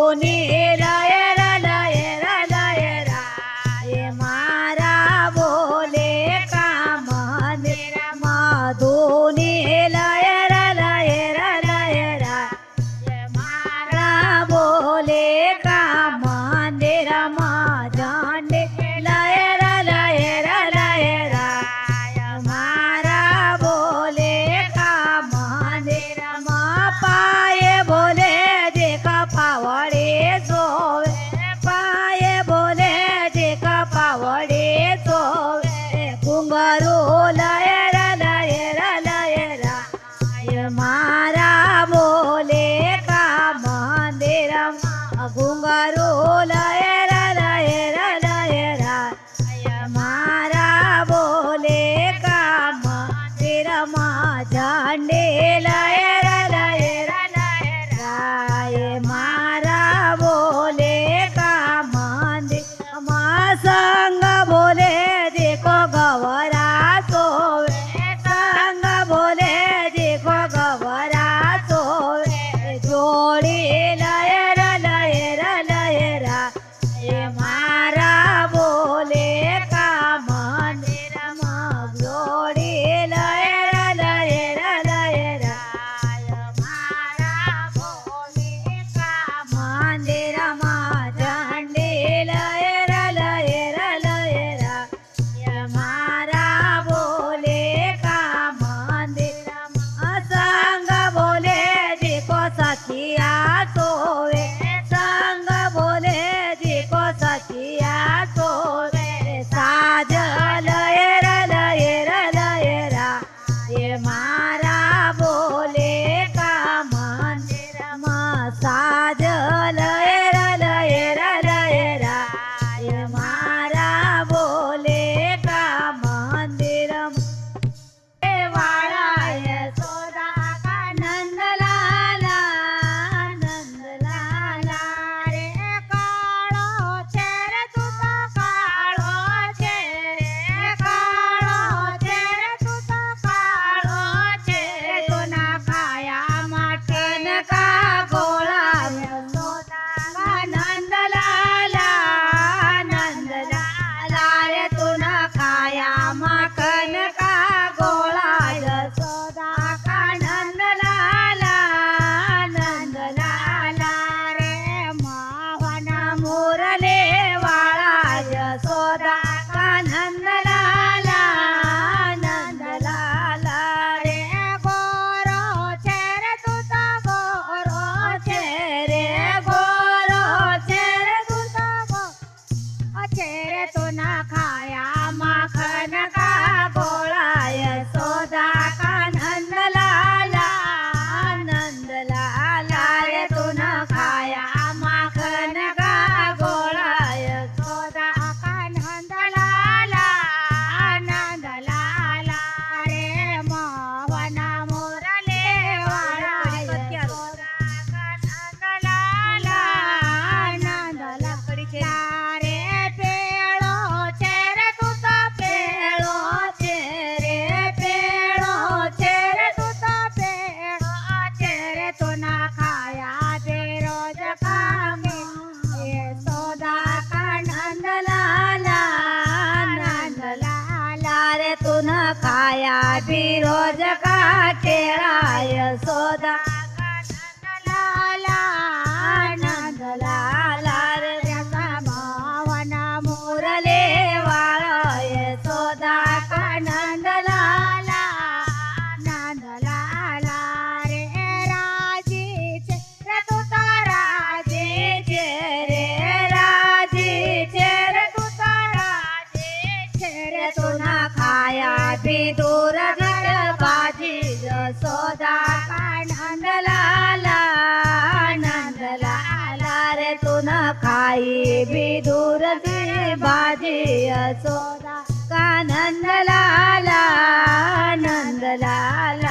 મધુની લહેર લહેર લહેર એ મારા બોલે કા મંદિર મધુની લહેર લહેર લહેર એ મારા બોલે કા મંદિરમાં ઝંડે લહેર લહેર લહેર મારા બોલે કા મંદિરમાં પાયે બોલે જે કપાવડે સોવે પાયે બોલે જે કપાવડે સોવે ઘુંઘરો લહેર લહેર લહેર મારા બોલે કા મંદિરમાં ઘુંઘરો લહેર લહેર લહેર મારા બોલે કા મંદિરમાં ઝંડે લહેર લહેર લહેર મારા બોલે કા મંદિરમાં સંગ બોલે દેખો ગવરા સોવે સંગ બોલે દેખો ગવરા સોવે જોડી લહેર લહેર લહેર એ મારા બોલે કા મંદિરમાં જોડી લહેર લહેર લહેર મારા બોલે કા મંદિરમાં ઝંડે લહેર લહેર લહેર મારા બોલે કા મંદિરમાં સંગ બોલે દેખો સખિયા સોવે સંગ બોલે દેખો સખિયા સોવે સાજ લહેર લહેર લહેર એ મારા બોલે કા મંદિરમાં સાજ લહેર લહેર લહેર એ મારા બોલે કા મંદિરમાં વાળાય સોદા કા નંદલાલા નંદલાલા રે કાળો છે રે તું તો કાળો છે રે કાળો છે રે તું તો કાળો છે તોના કાયામાં કનકા ગોળા સોદા કા નંદલાલા નંદલાલા રે તોના કાયામાં કનકા ગોળા સોદા કા નંદલાલા નંદલાલા રે માવના મોરલે વાળા સોદા કા નંદલાલા નંદલાલા રે ગોરો છે રે તું તો ગોરો છે રે ગોરો છે રે તું તો ગોરો છે રે તોના ખાયા માખન કા ગોળાય સોદા કા નંદલાલા નંદલાલા રે તોના ખાયા માખન કા ગોળાય સોદા કા નંદલાલા નંદલાલા રે માવના મોરલે વાળા સોદા કા નંદલાલા નંદલાલા રે પેળો છે રે તું તો પેળો છે રે પેળો છે રે તું તો પેળો છે રે તોના ખાયા દે રોજ કામે એ સોદા કા નંદલાલા નંદલાલા રે તુના ખાયા બી રોજ કા કેળાય સોદા કા નંદલાલા નંદલાલા રે માવના મોરલે વાળાય સોદા કા નંદલાલા નંદલાલા રે રાજી છે રે તું તો રાજી છે રે રાજી છે રે તું તો રાજી છે રે તોના ખાયા બી દૂર બાજી સોદા કા નંદલાલા નંદલાલા રે તુના ખાઈ બી દૂર બાજી સોદા કા નંદલાલા નંદલાલા